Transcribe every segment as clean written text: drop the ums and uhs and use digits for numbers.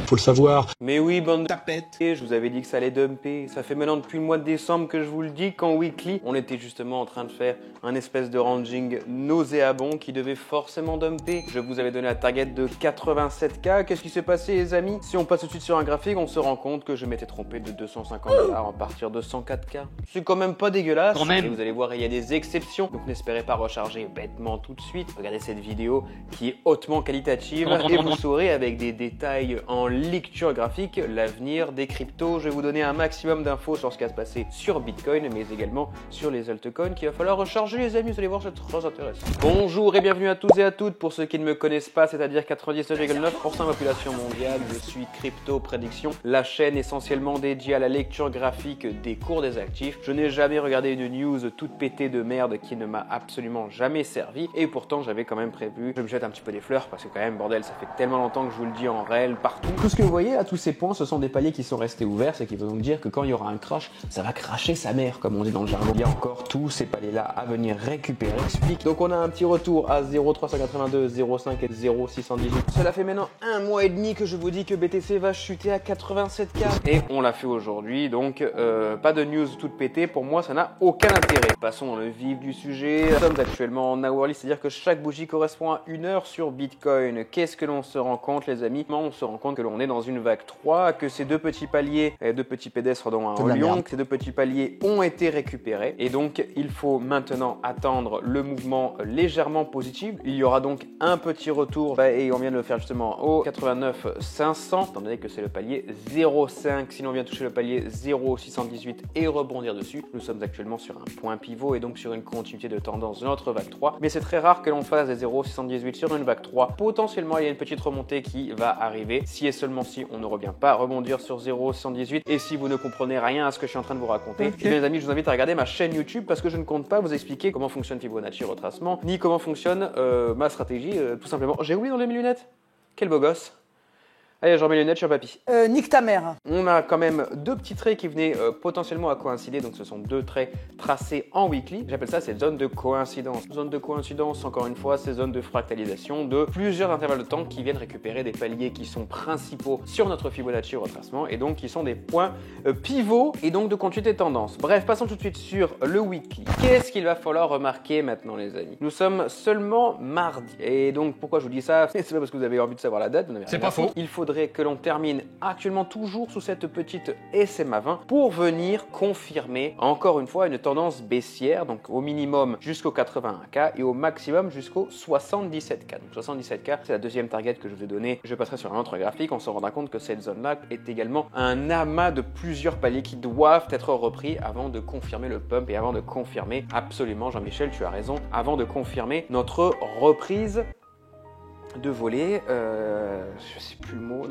faut le savoir. Mais oui, bande de tapettes. Et je vous avais dit que ça allait dumper. Ça fait maintenant depuis le mois de décembre que je vous le dis qu'en weekly, on était justement en train de faire un espèce de ranging nauséabond qui devait forcément dumper. Je vous avais donné la target de 87K. Qu'est-ce qui s'est passé, les amis? Si on passe tout de suite sur un graphique, on se rend compte que je m'étais trompé de 250 $ à partir de 104K. C'est quand même pas dégueulasse. Et vous allez voir, il y a des exceptions. Donc n'espérez pas recharger bêtement tout de suite. Regardez cette vidéo qui est hautement qualitative et vous saurez avec des détails en lecture graphique l'avenir des cryptos. Je vais vous donner un maximum d'infos sur ce qui va se passer sur Bitcoin, mais également sur les altcoins qu'il va falloir recharger, les amis. Vous allez voir, c'est très intéressant. Bonjour et bienvenue à tous et à toutes. Pour ceux qui ne me connaissent pas, c'est-à-dire 99,9% de la population mondiale, je suis Crypto Prédiction, la chaîne essentiellement dédiée à la lecture graphique des cours des actifs. Je n'ai jamais regardé une news toute pétée de merde qui ne m'a absolument jamais servi, et pourtant j'avais quand même prévu. Je me jette un petit peu des fleurs parce que quand même, bordel, ça fait tellement longtemps que je vous le dis en réel partout. Tout ce que vous voyez là, tous ces points, ce sont des paliers qui sont restés ouverts, ce qui veut donc dire que quand il y aura un crash, ça va cracher sa mère, comme on dit dans le jargon. Il y a encore tous ces paliers là à venir récupérer. Explique. Donc on a un petit retour à 0,382, 0,5 et 0,618. Cela fait maintenant un mois et demi que je vous dis que BTC va chuter à 87K, et on l'a fait aujourd'hui. Donc pas de news toute pétée, pour moi ça n'a aucun intérêt. Passons dans le vif du sujet. Nous sommes actuellement en hourly, c'est-à-dire que chaque bougie correspond à une heure sur Bitcoin. Qu'est-ce que l'on se rend compte, les amis? On se rend compte que l'on est dans une vague 3, que ces deux petits paliers, deux petits pédestres en Lyon, que ces deux petits paliers ont été récupérés, et donc il faut maintenant attendre le mouvement légèrement positif. Il y aura donc un petit retour, et on vient de le faire justement au 89 500, étant donné que c'est le palier 0,5. Si l'on vient toucher le palier 0,618 et rebondir dessus, nous sommes actuellement sur un point pivot et donc sur une continuité de tendance de notre vague 3, mais c'est très rare que l'on fasse des 0,618 sur une vague 3. Potentiellement il y a une petite remontée qui va arriver, si et seulement si on ne revient pas rebondir sur 0,118. Et si vous ne comprenez rien à ce que je suis en train de vous raconter, eh bien les amis, je vous invite à regarder ma chaîne YouTube, parce que je ne compte pas vous expliquer comment fonctionne Fibonacci retracement, ni comment fonctionne ma stratégie, tout simplement. J'ai oublié dans mes lunettes. Quel beau gosse. Allez, j'en mets les lunettes sur papy. Nique ta mère. On a quand même deux petits traits qui venaient potentiellement à coïncider, donc ce sont deux traits tracés en weekly. J'appelle ça cette zone de coïncidence. Zone de coïncidence, encore une fois, ces zones de fractalisation de plusieurs intervalles de temps qui viennent récupérer des paliers qui sont principaux sur notre Fibonacci retracement, et donc qui sont des points pivots et donc de continuité de tendance. Bref, passons tout de suite sur le weekly. Qu'est-ce qu'il va falloir remarquer maintenant, les amis? Nous sommes seulement mardi, et donc pourquoi je vous dis ça? C'est pas parce que vous avez envie de savoir la date, c'est pas faux. Il faudrait que l'on termine actuellement toujours sous cette petite SMA 20 pour venir confirmer encore une fois une tendance baissière, donc au minimum jusqu'au 81K et au maximum jusqu'au 77K. Donc 77K, c'est la deuxième target que je vous ai donnée. Je passerai sur un autre graphique, on se rendra compte que cette zone-là est également un amas de plusieurs paliers qui doivent être repris avant de confirmer le pump et avant de confirmer absolument, Jean-Michel, tu as raison, avant de confirmer notre reprise de voler, je sais plus le mot,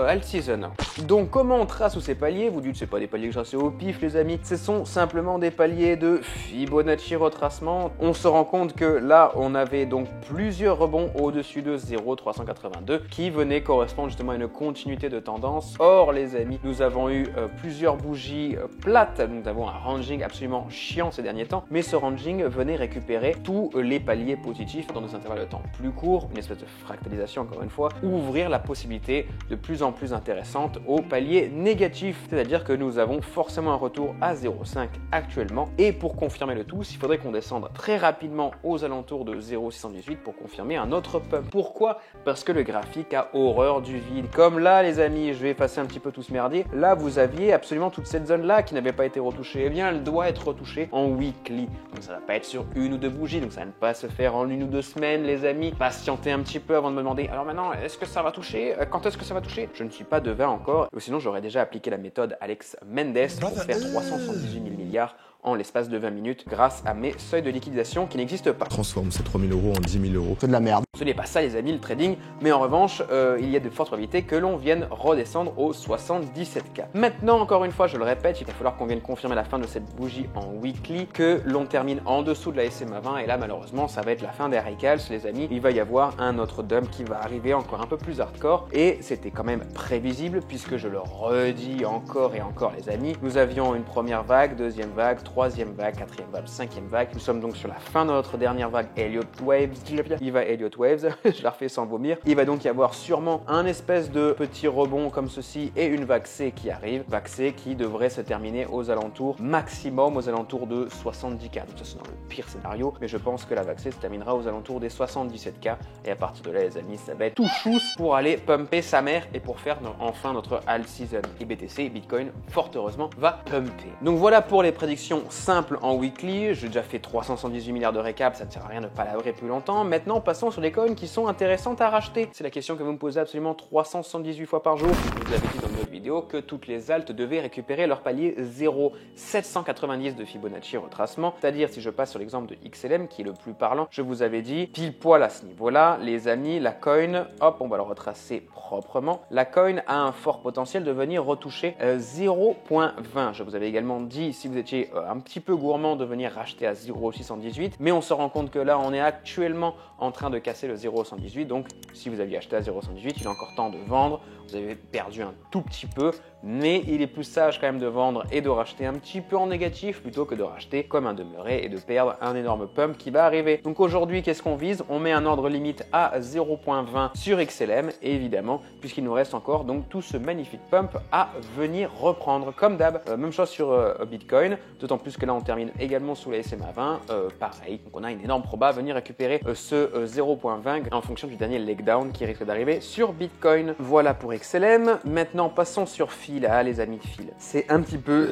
alt season. Donc comment on trace tous ces paliers? Vous dites c'est pas des paliers que je trace au pif, les amis, ce sont simplement des paliers de Fibonacci retracement. On se rend compte que là on avait donc plusieurs rebonds au-dessus de 0,382 qui venaient correspondre justement à une continuité de tendance. Or les amis, nous avons eu plusieurs bougies plates, nous avons un ranging absolument chiant ces derniers temps, mais ce ranging venait récupérer tous les paliers positifs dans des intervalles de temps plus courts, une espèce de fractalisation encore une fois, ouvrir la possibilité de plus en plus intéressante au palier négatif, c'est-à-dire que nous avons forcément un retour à 0,5 actuellement, et pour confirmer le tout, il faudrait qu'on descende très rapidement aux alentours de 0,618 pour confirmer un autre pump. Pourquoi? Parce que le graphique a horreur du vide. Comme là les amis, je vais effacer un petit peu tout ce merdier, là vous aviez absolument toute cette zone là qui n'avait pas été retouchée, et bien elle doit être retouchée en weekly, donc ça va pas être sur une ou deux bougies, donc ça va ne pas se faire en une ou deux semaines les amis. Patientez un petit peu avant de me demander alors maintenant est-ce que ça va toucher, quand est-ce que ça va toucher? Je ne suis pas devin encore, ou sinon j'aurais déjà appliqué la méthode Alex Mendes pour faire 378 000 milliards en l'espace de 20 minutes grâce à mes seuils de liquidation qui n'existent pas. Transforme ces 3 000 € en 10 000 €. C'est de la merde. Ce n'est pas ça les amis le trading, mais en revanche il y a de fortes probabilités que l'on vienne redescendre au 77K. Maintenant encore une fois je le répète, il va falloir qu'on vienne confirmer la fin de cette bougie en weekly, que l'on termine en dessous de la SMA 20, et là malheureusement ça va être la fin des recals les amis. Il va y avoir un autre dump qui va arriver encore un peu plus hardcore, et c'était quand même prévisible puisque je le redis encore et encore les amis, nous avions une première vague, deuxième vague, troisième vague, quatrième vague, cinquième vague. Nous sommes donc sur la fin de notre dernière vague Elliott Waves. Il va Elliott Waves, je la refais sans vomir. Il va donc y avoir sûrement un espèce de petit rebond comme ceci et une vague C qui arrive. Vague C qui devrait se terminer aux alentours, maximum aux alentours de 70K. Donc ça c'est dans le pire scénario, mais je pense que la vague C se terminera aux alentours des 77K. Et à partir de là les amis, ça va être tout chousse pour aller pumper sa mère et pour faire enfin notre alt season. Et BTC, Bitcoin, fort heureusement, va pumper. Donc voilà pour les prédictions simples en weekly. J'ai déjà fait 318 milliards de récap, ça ne sert à rien de palabrer plus longtemps. Maintenant, passons sur les coins qui sont intéressantes à racheter. C'est la question que vous me posez absolument 378 fois par jour. Je vous avais dit dans une autre vidéo que toutes les altes devaient récupérer leur palier 0, 790 de Fibonacci retracement. C'est-à-dire, si je passe sur l'exemple de XLM qui est le plus parlant, je vous avais dit pile poil à ce niveau-là, les amis, la coin, hop, on va le retracer proprement. La coin a un fort potentiel de venir retoucher 0.20. Je vous avais également dit, si vous étiez un petit peu gourmand, de venir racheter à 0,618, mais on se rend compte que là, on est actuellement en train de casser le 0,118. Donc, si vous aviez acheté à 0,118, il est encore temps de vendre. Vous avez perdu un tout petit peu, mais il est plus sage quand même de vendre et de racheter un petit peu en négatif plutôt que de racheter comme un demeuré et de perdre un énorme pump qui va arriver. Donc aujourd'hui, qu'est-ce qu'on vise? On met un ordre limite à 0.20 sur XLM, et évidemment, puisqu'il nous reste encore donc tout ce magnifique pump à venir reprendre comme d'hab. Même chose sur Bitcoin, d'autant plus que là on termine également sous la SMA 20, pareil. Donc on a une énorme proba à venir récupérer ce 0.20 en fonction du dernier leg down qui risque d'arriver sur Bitcoin. Voilà pour XLM. Maintenant passons sur Fila, les amis de Fil. C'est un petit peu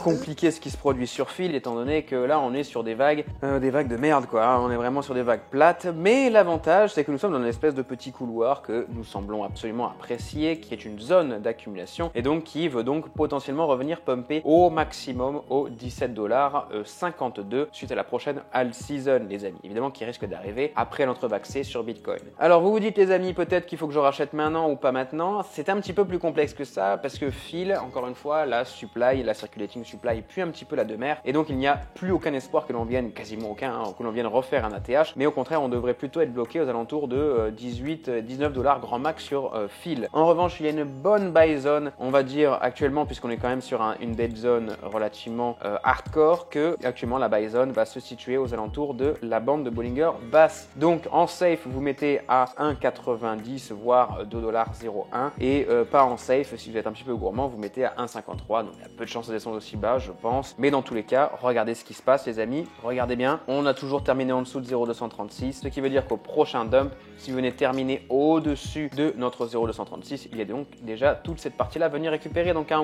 compliqué ce qui se produit sur Fil, étant donné que là on est sur des vagues de merde quoi. On est vraiment sur des vagues plates, mais l'avantage c'est que nous sommes dans une espèce de petit couloir que nous semblons absolument apprécier, qui est une zone d'accumulation et donc qui veut donc potentiellement revenir pumper au maximum aux $17,52 suite à la prochaine alt season, les amis. Évidemment qui risque d'arriver après l'entrevaxé sur Bitcoin. Alors vous vous dites les amis, peut-être qu'il faut que je rachète maintenant ou pas maintenant. C'est un petit peu plus complexe que ça parce que Phil, encore une fois, la supply, la circulating supply pue un petit peu la demeure et donc il n'y a plus aucun espoir que l'on vienne, quasiment aucun, que l'on vienne refaire un ATH, mais au contraire on devrait plutôt être bloqué aux alentours de 18-19 $ grand max sur Phil. En revanche, il y a une bonne buy zone, on va dire actuellement, puisqu'on est quand même sur une dead zone relativement hardcore, que actuellement la buy zone va se situer aux alentours de la bande de Bollinger basse. Donc en safe, vous mettez à 1,90 voire $2,01 et pas en safe, si vous êtes un petit peu gourmand, vous mettez à 1,53. Donc il y a peu de chances de descendre aussi bas, je pense. Mais dans tous les cas, regardez ce qui se passe, les amis. Regardez bien, on a toujours terminé en dessous de 0,236, ce qui veut dire qu'au prochain dump, si vous venez terminer au-dessus de notre 0,236, il y a donc déjà toute cette partie-là à venir récupérer. Donc un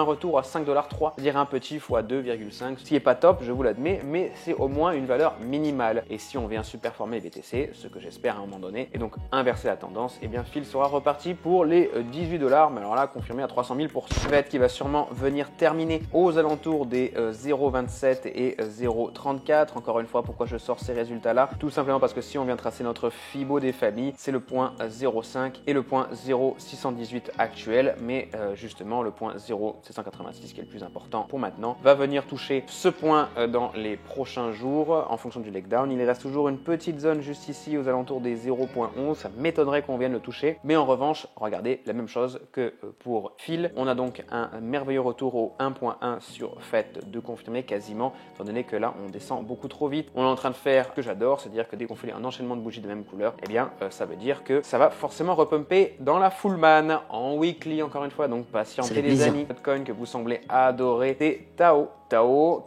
retour à 5,3 $, c'est-à-dire un petit x 2,5, ce qui n'est pas top, je vous l'admets, mais c'est au moins une valeur minimale. Et si on vient superformer BTC, ce que j'espère à un moment donné, et donc inverser la tendance, et bien Phil sera reparti pour les 18 $, mais alors là confirmé à 300 000%. Fed qui va sûrement venir terminer aux alentours des 0,27 et 0,34. Encore une fois, pourquoi je sors ces résultats-là? Tout simplement parce que si on vient tracer notre Fibo des familles, c'est le point 0,5 et le point 0,618 actuel, mais justement le point 0,786 qui est le plus important pour maintenant va venir toucher ce point dans les prochains jours en fonction du leg down. Il reste toujours une petite zone juste ici aux alentours des 0,11, ça m'étonnerait qu'on vienne le toucher, mais en revanche, regardez la même chose que pour Phil. On a donc un merveilleux retour au 1.1 sur fait de confirmer quasiment, étant donné que là on descend beaucoup trop vite. On est en train de faire ce que j'adore, c'est-à-dire que dès qu'on fait un enchaînement de bougies de même couleur, eh bien ça veut dire que ça va forcément repumper dans la full man en weekly, encore une fois. Donc patientez les amis. Notre coin que vous semblez adorer, c'est Tao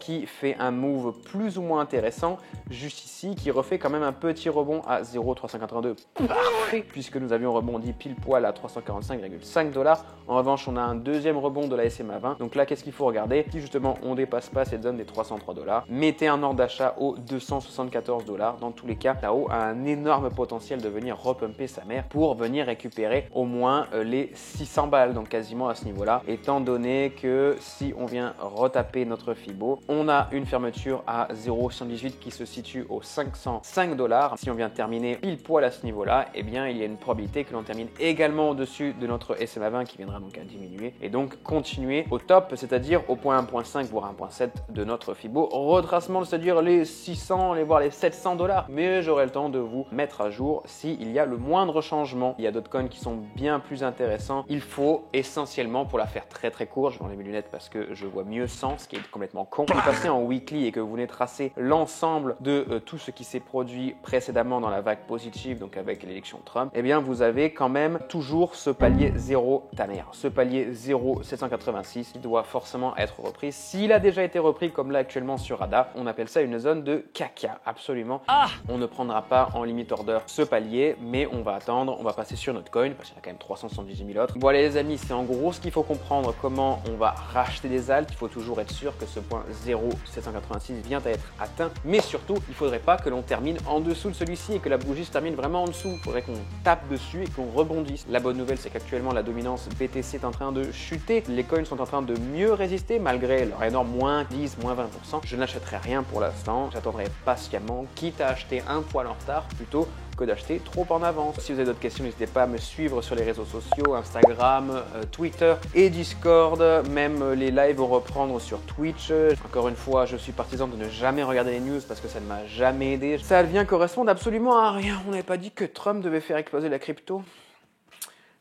qui fait un move plus ou moins intéressant juste ici, qui refait quand même un petit rebond à 0,382. Parfait, puisque nous avions rebondi pile poil à 345,5 $. En revanche, on a un deuxième rebond de la SMA 20. Donc là, qu'est-ce qu'il faut regarder? Si justement on dépasse pas cette zone des 303 $, mettez un ordre d'achat aux 274 $. Dans tous les cas, Tao a un énorme potentiel de venir repumper sa mère pour venir récupérer au moins les 600 balles, donc quasiment à ce niveau-là, étant donné que si on vient retaper notre Fibo, on a une fermeture à 0,118 qui se situe aux 505 $. Si on vient terminer pile poil à ce niveau-là, eh bien il y a une probabilité que l'on termine également au-dessus de notre SMA 20 qui viendra donc à diminuer et donc continuer au top, c'est-à-dire au point 1.5 voire 1.7 de notre Fibo retracement, c'est-à-dire les 600, voire les 700 $. Mais j'aurai le temps de vous mettre à jour s'il y a le moindre changement. Il y a d'autres coins qui sont bien plus intéressants. Il faut essentiellement, pour la faire très très court, je vais enlever mes lunettes parce que je vois mieux sans, ce qui est complètement con. Si vous passez en weekly et que vous venez tracer l'ensemble de tout ce qui s'est produit précédemment dans la vague positive, donc avec l'élection Trump, eh bien vous avez quand même toujours ce palier 0 ta mère. Ce palier 0,786 il doit forcément être repris. S'il a déjà été repris comme là actuellement sur ADA, on appelle ça une zone de caca, absolument. On ne prendra pas en limit order ce palier, mais on va attendre, on va passer sur notre coin, parce qu'il y en a quand même 378 000 autres. Bon allez les amis, c'est en gros ce qu'il faut comprendre, comment on va racheter des alts. Il faut toujours être sûr que ce point 0,786 vient à être atteint, mais surtout, il ne faudrait pas que l'on termine en dessous de celui-ci et que la bougie se termine vraiment en dessous. Il faudrait qu'on tape dessus et qu'on rebondisse. La bonne nouvelle, c'est qu'actuellement, la dominance BTC est en train de chuter. Les coins sont en train de mieux résister malgré leur énorme moins 10, moins 20%. Je n'achèterai rien pour l'instant. J'attendrai patiemment, quitte à acheter un poil en retard plutôt que d'acheter trop en avance. Si vous avez d'autres questions, n'hésitez pas à me suivre sur les réseaux sociaux, Instagram, Twitter et Discord. Même les lives vont reprendre sur Twitch. Encore une fois, je suis partisan de ne jamais regarder les news parce que ça ne m'a jamais aidé. Ça vient correspondre absolument à rien. On n'avait pas dit que Trump devait faire exploser la crypto.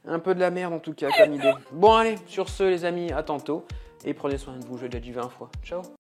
Un peu de la merde en tout cas comme idée. Bon allez, sur ce les amis, à tantôt. Et prenez soin de vous, je l'ai déjà dit 20 fois. Ciao.